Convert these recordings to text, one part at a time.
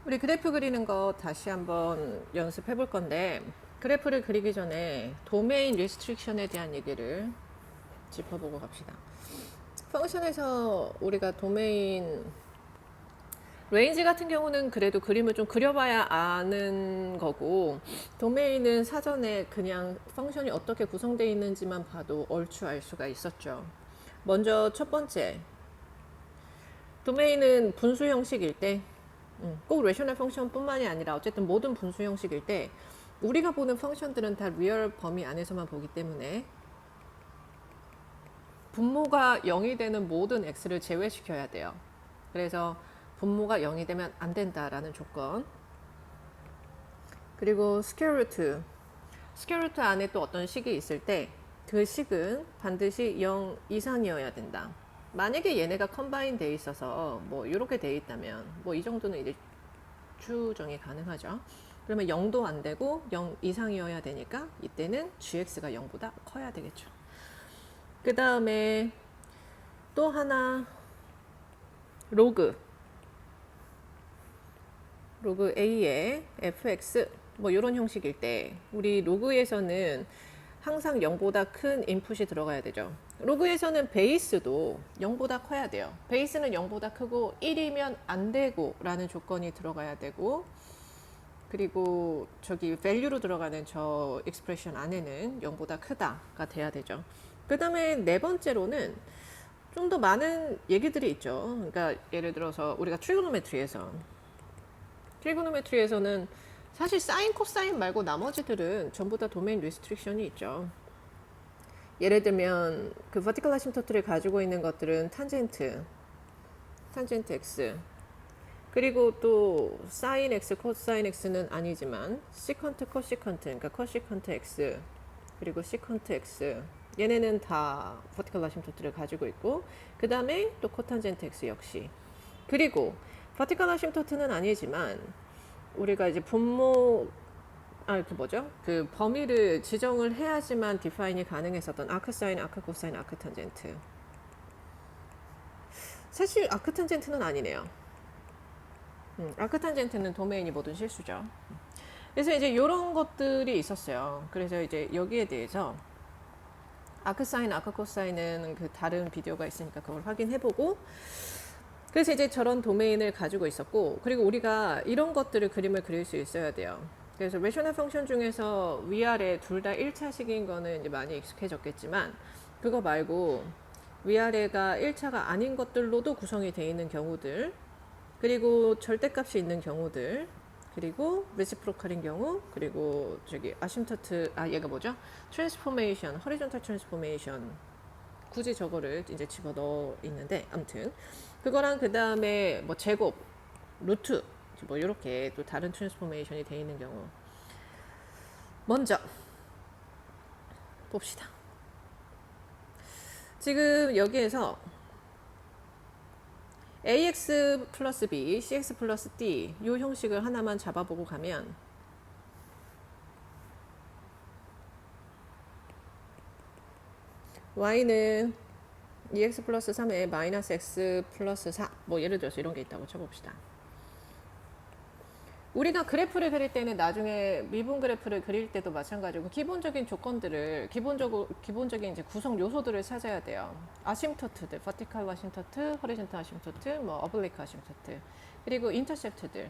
우리 그래프 그리는 거 다시 한번 연습해 볼 건데, 그래프를 그리기 전에 도메인 리스트릭션에 대한 얘기를 짚어보고 갑시다. 펑션에서 우리가 도메인 레인지 같은 경우는 그래도 그림을 좀 그려봐야 아는 거고, 도메인은 사전에 그냥 펑션이 어떻게 구성되어 있는지만 봐도 얼추 알 수가 있었죠. 먼저 첫 번째, 도메인은 분수 형식일 때, 꼭 레셔널 펑션뿐만이 아니라 어쨌든 모든 분수 형식일 때 우리가 보는 펑션들은 다 리얼 범위 안에서만 보기 때문에 분모가 0이 되는 모든 x를 제외시켜야 돼요. 그래서 분모가 0이 되면 안 된다라는 조건. 그리고 스퀘어 루트 안에 또 어떤 식이 있을 때 그 식은 반드시 0 이상이어야 된다. 만약에 얘네가 컴바인 돼 있어서 뭐 이렇게 돼 있다면 뭐 이 정도는 이제 추정이 가능하죠. 그러면 0도 안 되고 0 이상이어야 되니까 이때는 gx가 0보다 커야 되겠죠. 그 다음에 또 하나 로그 a의 fx 뭐 이런 형식일 때 우리 로그에서는 항상 0보다 큰 인풋이 들어가야 되죠. 로그에서는 베이스도 0보다 커야 돼요. 베이스는 0보다 크고 1이면 안 되고 라는 조건이 들어가야 되고, 그리고 저기 value로 들어가는 저 expression 안에는 0보다 크다가 돼야 되죠. 그 다음에 네 번째로는 좀 더 많은 얘기들이 있죠. 그러니까 예를 들어서 우리가 트리고노메트리에서는 사실 사인, 코사인 말고 나머지들은 전부 다 도메인 리스트릭션이 있죠. 예를 들면 그 버티컬 아심토트를 가지고 있는 것들은 탄젠트 x, 그리고 또 사인 x, 코사인 x는 아니지만 시컨트, 코시컨트, 그러니까 코시컨트 x 그리고 시컨트 x, 얘네는 다 버티컬 아심토트를 가지고 있고, 그 다음에 또 코탄젠트 x 역시. 그리고 버티컬 아심토트는 아니지만 우리가 이제 그 범위를 지정을 해야지만 디파인이 가능했었던 아크사인, 아크코사인, 아크탄젠트. 사실 아크탄젠트는 아니네요. 아크탄젠트는 도메인이 모든 실수죠. 그래서 이제 이런 것들이 있었어요. 그래서 이제 여기에 대해서 아크사인, 아크코사인은 그 다른 비디오가 있으니까 그걸 확인해보고, 그래서 이제 저런 도메인을 가지고 있었고, 그리고 우리가 이런 것들을 그림을 그릴 수 있어야 돼요. 그래서 레셔널 펑션 중에서 위아래 둘 다 1차식인 거는 이제 많이 익숙해졌겠지만, 그거 말고 위아래가 1차가 아닌 것들로도 구성이 되어 있는 경우들, 그리고 절대값이 있는 경우들, 그리고 레시프로칼인 경우, 그리고 저기 아심토트, 얘가 뭐죠? 트랜스포메이션, 허리존탈 트랜스포메이션. 굳이 저거를 이제 집어넣어 있는데, 아무튼 그거랑 그 다음에 뭐 제곱, 루트, 뭐 이렇게 또 다른 트랜스포메이션이 되어 있는 경우. 먼저 봅시다. 지금 여기에서 ax 플러스 b, cx 플러스 d 이 형식을 하나만 잡아보고 가면 y는 2x 플러스 3에 마이너스 x 플러스 4, 뭐 예를 들어서 이런 게 있다고 쳐봅시다. 우리가 그래프를 그릴 때는 나중에 미분 그래프를 그릴 때도 마찬가지고 기본적인 조건들을 기본적인 이제 구성 요소들을 찾아야 돼요. 아심토트들, 버티컬 아심토트, 허리젠탈 아심토트, 뭐 어블리크 아심토트, 그리고 인터셉트들.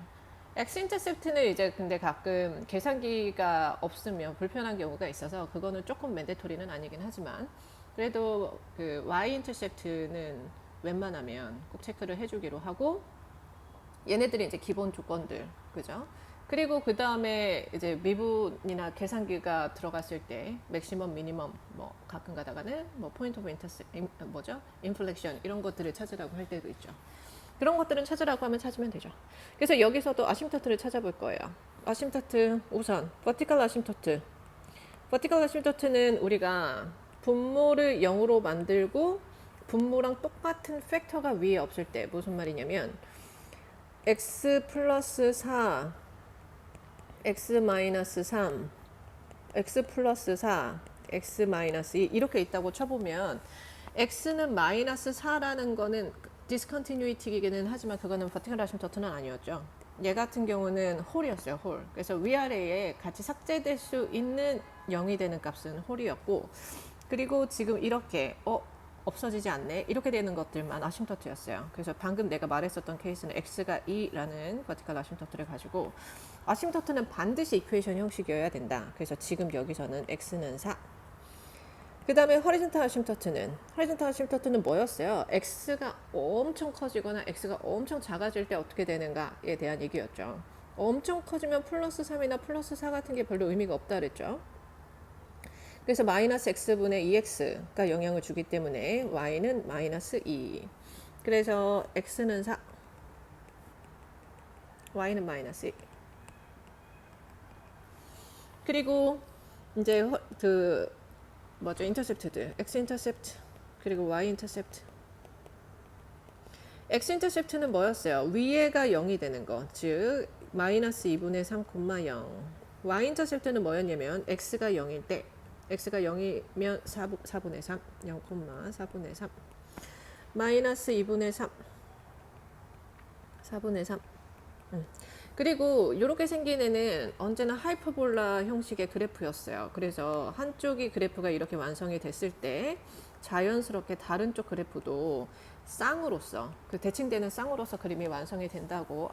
x 인터셉트는 이제 근데 가끔 계산기가 없으면 불편한 경우가 있어서 그거는 조금 맨데토리는 아니긴 하지만, 그래도 그 y 인터셉트는 웬만하면 꼭 체크를 해주기로 하고, 얘네들이 이제 기본 조건들, 그죠? 그리고 그 다음에 이제 미분이나 계산기가 들어갔을 때 맥시멈, 미니멈, 뭐 가끔 가다가는 뭐 포인트 오브 인플렉션 이런 것들을 찾으라고 할 때도 있죠. 그런 것들은 찾으라고 하면 찾으면 되죠. 그래서 여기서도 아심토트를 찾아볼 거예요. 아심토트 우선 버티컬 아심토트. 버티컬 아심토트는 우리가 분모를 0으로 만들고 분모랑 똑같은 팩터가 위에 없을 때 무슨 말이냐면 x 플러스 4, x 마이너스 3, x 플러스 4, x 마이너스 2 이렇게 있다고 쳐보면 x는 마이너스 4라는 거는 디스컨티뉴이티이기는 하지만 그거는 버티컬 아심토트는 아니었죠. 얘 같은 경우는 홀이었어요. 홀. 그래서 위아래에 같이 삭제될 수 있는 0이 되는 값은 홀이었고, 그리고 지금 이렇게 없어지지 않네 이렇게 되는 것들만 아심토트였어요. 그래서 방금 내가 말했었던 케이스는 x가 2라는 버티컬 아심토트를 가지고, 아심토트는 반드시 이퀘이션 형식이어야 된다. 그래서 지금 여기서는 x는 4. 그 다음에 허리젠탈 아심토트는 뭐였어요? x가 엄청 커지거나 x가 엄청 작아질 때 어떻게 되는가에 대한 얘기였죠. 엄청 커지면 플러스 3이나 플러스 4 같은 게 별로 의미가 없다 그랬죠. 그래서 마이너스 x분의 2x가 영향을 주기 때문에 y는 마이너스 2. 그래서 x는 4, y는 마이너스 2. 그리고 이제 그 뭐죠? 인터셉트들, x 인터셉트 그리고 y 인터셉트. x 인터셉트는 뭐였어요? 위에가 0이 되는 거, 즉 마이너스 2분의 3, 0. y 인터셉트는 뭐였냐면 x가 0일 때, x가 0이면 4분의 3, 0, 4분의 3 마이너스 2분의 3, 4분의 3. 그리고 이렇게 생긴 애는 언제나 하이퍼볼라 형식의 그래프였어요. 그래서 한쪽이 그래프가 이렇게 완성이 됐을 때 자연스럽게 다른 쪽 그래프도 쌍으로서, 그 대칭되는 쌍으로서 그림이 완성이 된다고,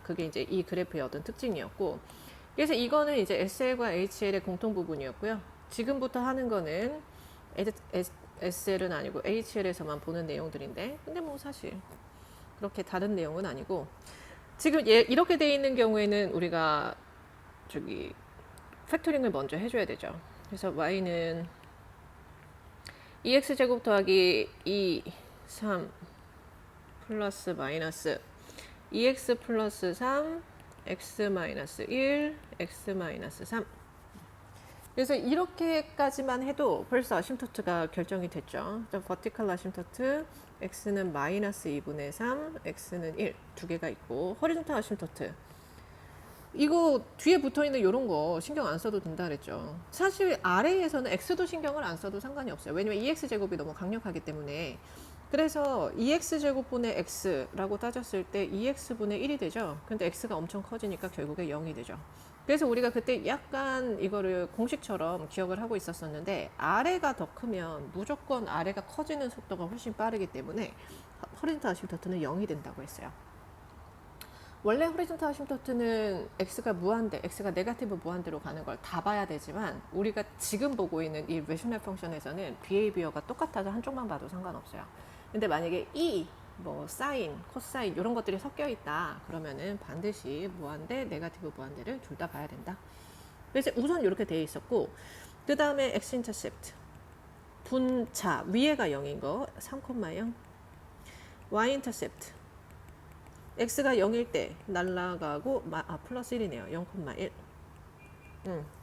그게 이제 이 그래프의 어떤 특징이었고, 그래서 이거는 이제 SL과 HL의 공통 부분이었고요. 지금부터 하는 거는 SL은 아니고 HL에서만 보는 내용들인데, 근데 뭐 사실 그렇게 다른 내용은 아니고, 지금 이렇게 돼 있는 경우에는 우리가 팩토링을 먼저 해줘야 되죠. 그래서 y는 2x제곱 더하기 2, 3 플러스 마이너스 2x 플러스 3 x 마이너스 1 x 마이너스 3. 그래서 이렇게까지만 해도 벌써 아심토트가 결정이 됐죠. 버티컬 아심토트 x는 마이너스 2분의 3, x는 1 두 개가 있고, 허리존탈 아심토트 이거 뒤에 붙어있는 이런 거 신경 안 써도 된다 그랬죠. 사실 아래에서는 x도 신경을 안 써도 상관이 없어요. 왜냐면 2x제곱이 너무 강력하기 때문에. 그래서 2x제곱분의 x라고 따졌을 때 2x분의 1이 되죠. 근데 x가 엄청 커지니까 결국에 0이 되죠. 그래서 우리가 그때 약간 이거를 공식처럼 기억을 하고 있었었는데, 아래가 더 크면 무조건 아래가 커지는 속도가 훨씬 빠르기 때문에 허리존탈 아심토트는 0이 된다고 했어요. 원래 허리존탈 아심토트는 x가 네거티브 무한대로 가는 걸 다 봐야 되지만, 우리가 지금 보고 있는 이 레셔널 펑션에서는 비헤이비어가 똑같아서 한쪽만 봐도 상관없어요. 근데 만약에 뭐 사인, 코사인 이런 것들이 섞여 있다 그러면은 반드시 무한대, 네거티브 무한대를 둘 다 봐야 된다. 그래서 우선 이렇게 돼 있었고, 그 다음에 x 인터셉트 분차 위에가 0인 거 3,0, y 인터셉트 x가 0일 때 날라가고 플러스 1이네요. 0,1.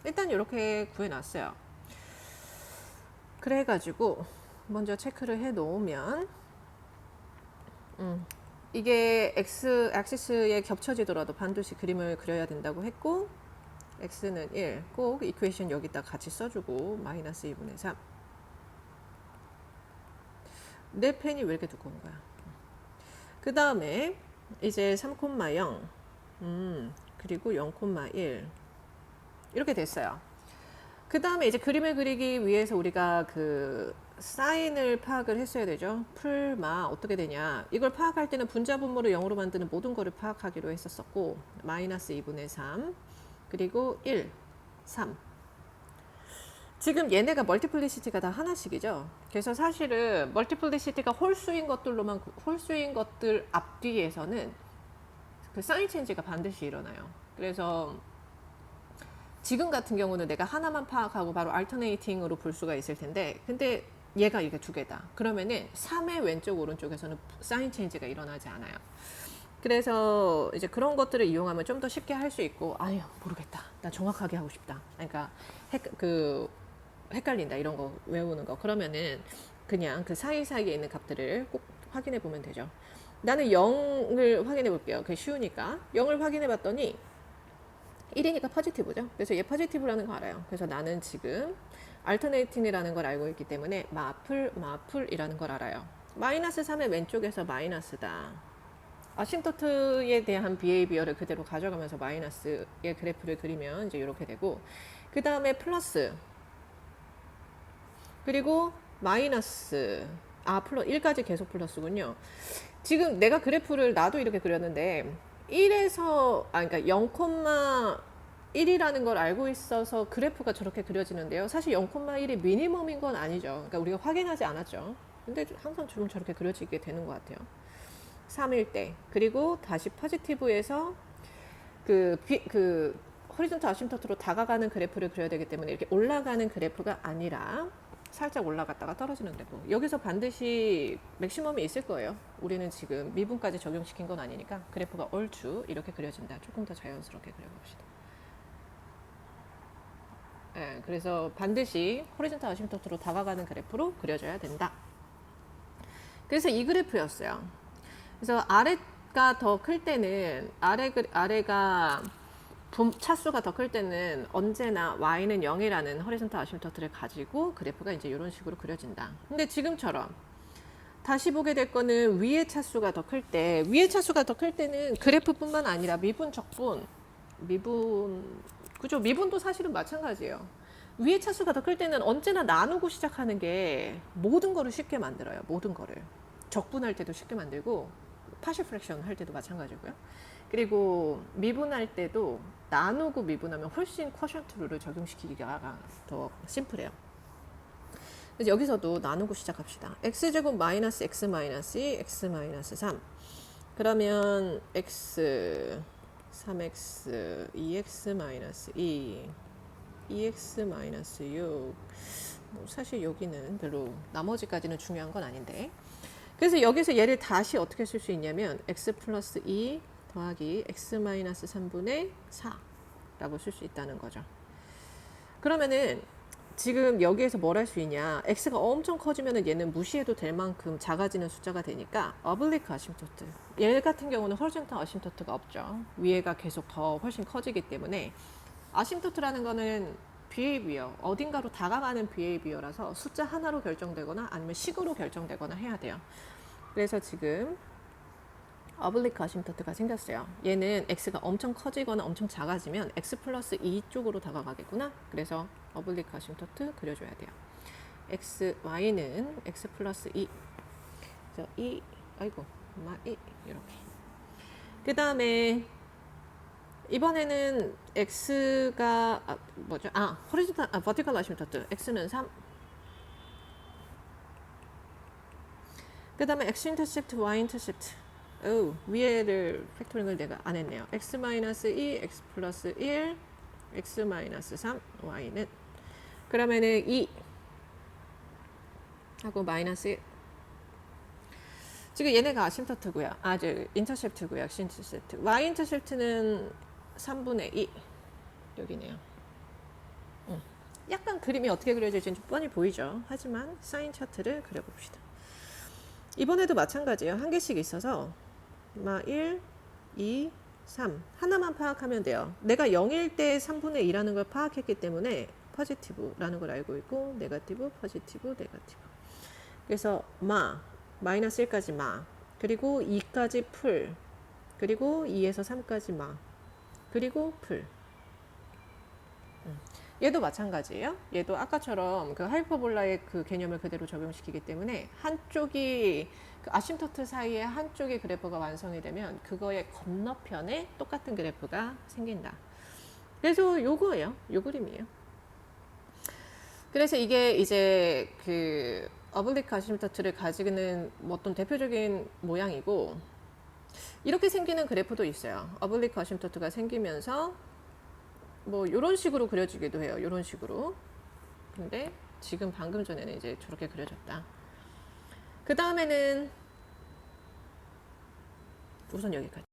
일단 이렇게 구해놨어요. 그래가지고 먼저 체크를 해 놓으면 이게 x 액시스에 겹쳐지더라도 반드시 그림을 그려야 된다고 했고, x는 1, 꼭 이퀘이션 여기다 같이 써주고 마이너스 2분의 3. 내 펜이 왜 이렇게 두꺼운 거야? 그 다음에 이제 3,0 그리고 0,1 이렇게 됐어요. 그 다음에 이제 그림을 그리기 위해서 우리가 그 사인을 파악을 했어야 되죠. 풀마 어떻게 되냐, 이걸 파악할 때는 분자 분모를 0으로 만드는 모든 거를 파악하기로 했었었고, 마이너스 2분의 3 그리고 1, 3. 지금 얘네가 멀티플리시티가 다 하나씩이죠. 그래서 사실은 멀티플리시티가 홀수인 것들 앞뒤에서는 그 사인 체인지가 반드시 일어나요. 그래서 지금 같은 경우는 내가 하나만 파악하고 바로 알터네이팅으로 볼 수가 있을 텐데, 근데 얘가 이게 두 개다. 그러면은 3의 왼쪽 오른쪽에서는 사인 체인지가 일어나지 않아요. 그래서 이제 그런 것들을 이용하면 좀 더 쉽게 할 수 있고, 아유 모르겠다, 나 정확하게 하고 싶다, 그러니까 헷갈린다 이런 거 외우는 거, 그러면은 그냥 그 사이사이에 있는 값들을 꼭 확인해 보면 되죠. 나는 0을 확인해 볼게요. 그게 쉬우니까 0을 확인해 봤더니 1이니까 포지티브죠. 그래서 얘 포지티브라는 거 알아요. 그래서 나는 지금 알터네이팅이라는 걸 알고 있기 때문에 마플이라는 걸 알아요. 마이너스 3의 왼쪽에서 마이너스다. 아심토트에 대한 비헤이비어를 그대로 가져가면서 마이너스의 그래프를 그리면 이제 이렇게 되고, 그 다음에 플러스, 그리고 마이너스, 플러스 1까지 계속 플러스군요. 지금 내가 그래프를 나도 이렇게 그렸는데 1에서 그러니까 0,1이라는 걸 알고 있어서 그래프가 저렇게 그려지는데요. 사실 0,1이 미니멈인 건 아니죠. 그러니까 우리가 확인하지 않았죠. 근데 항상 좀 저렇게 그려지게 되는 것 같아요. 3일 때. 그리고 다시 포지티브에서 그 호리존탈 아심토트로 다가가는 그래프를 그려야 되기 때문에 이렇게 올라가는 그래프가 아니라 살짝 올라갔다가 떨어지는 그래프. 여기서 반드시 맥시멈이 있을 거예요. 우리는 지금 미분까지 적용시킨 건 아니니까 그래프가 얼추 이렇게 그려진다. 조금 더 자연스럽게 그려봅시다. 네, 그래서 반드시 호리존탈 아심토트로 다가가는 그래프로 그려져야 된다. 그래서 이 그래프였어요. 그래서 아래가 더 클 때는 아래가 차수가 더 클 때는 언제나 y는 0이라는 호리존탈 아심토트를 가지고 그래프가 이제 이런 식으로 그려진다. 근데 지금처럼 다시 보게 될 거는 위의 차수가 더 클 때, 위의 차수가 더 클 때는 그래프뿐만 아니라 미분, 적분, 그죠? 미분도 사실은 마찬가지예요. 위의 차수가 더 클 때는 언제나 나누고 시작하는 게 모든 거를 쉽게 만들어요. 모든 거를. 적분할 때도 쉽게 만들고, 파셜 프랙션 할 때도 마찬가지고요. 그리고 미분할 때도 나누고 미분하면 훨씬 쿼션트 룰을 적용시키기가 더 심플해요. 그래서 여기서도 나누고 시작합시다. x제곱 마이너스 x 마이너스 2, x 마이너스 3. 그러면 x 3x 2x 마이너스 2, 2x 마이너스 6. 뭐 사실 여기는 별로 나머지까지는 중요한 건 아닌데. 그래서 여기서 얘를 다시 어떻게 쓸 수 있냐면 x 플러스 2 더하기 x 마이너스 3분의 4라고 쓸 수 있다는 거죠. 그러면은 지금 여기에서 뭘 할 수 있냐? x가 엄청 커지면은 얘는 무시해도 될 만큼 작아지는 숫자가 되니까 어블리크 아심토트. 얘 같은 경우는 호리존탈 아심토트가 없죠. 위에가 계속 더 훨씬 커지기 때문에 아심토트라는 거는 비헤이비어, 어딘가로 다가가는 비헤이비어라서 숫자 하나로 결정되거나 아니면 식으로 결정되거나 해야 돼요. 그래서 지금 어블리크 아심토트가 생겼어요. 얘는 x가 엄청 커지거나 엄청 작아지면 x 플러스 2 쪽으로 다가가겠구나. 그래서 어블리크 아심토트 그려줘야 돼요. y는 x 플러스 2. 그래서 2, 아이고, 2 이렇게. 그 다음에 이번에는 x가 뭐죠? 호리존탈 버티컬 아심토트. x는 3. 그 다음에 x 인터셉트, y 인터셉트. 위에를 팩토링을 내가 안 했네요. x 마이너스 2, x 플러스 1, x 마이너스 3, y는 그러면은 2 하고 마이너스 1. 지금 얘네가 아심토트고요. 인터셉트고요. x 인터셉트. y 인터셉트는 3분의 2 여기네요. 약간 그림이 어떻게 그려질지 좀 뻔히 보이죠. 하지만 사인 차트를 그려봅시다. 이번에도 마찬가지예요. 한 개씩 있어서 1, 2, 3 하나만 파악하면 돼요. 내가 0일 때 3분의 2라는 걸 파악했기 때문에 포지티브라는 걸 알고 있고 네거티브, 포지티브, 네거티브. 그래서 마이너스 1까지 그리고 2까지 풀, 그리고 2에서 3까지 그리고 풀. 얘도 마찬가지예요. 얘도 아까처럼 그 하이퍼볼라의 그 개념을 그대로 적용시키기 때문에 한쪽이 그 아심토트 사이에 한쪽의 그래프가 완성이 되면 그거의 건너편에 똑같은 그래프가 생긴다. 그래서 요거예요. 요 그림이에요. 그래서 이게 이제 그 어블리크 아심토트를 가지는 어떤 대표적인 모양이고, 이렇게 생기는 그래프도 있어요. 어블리크 아심토트가 생기면서 뭐 이런 식으로 그려지기도 해요. 이런 식으로. 근데 지금 방금 전에는 이제 저렇게 그려졌다. 그 다음에는 우선 여기까지.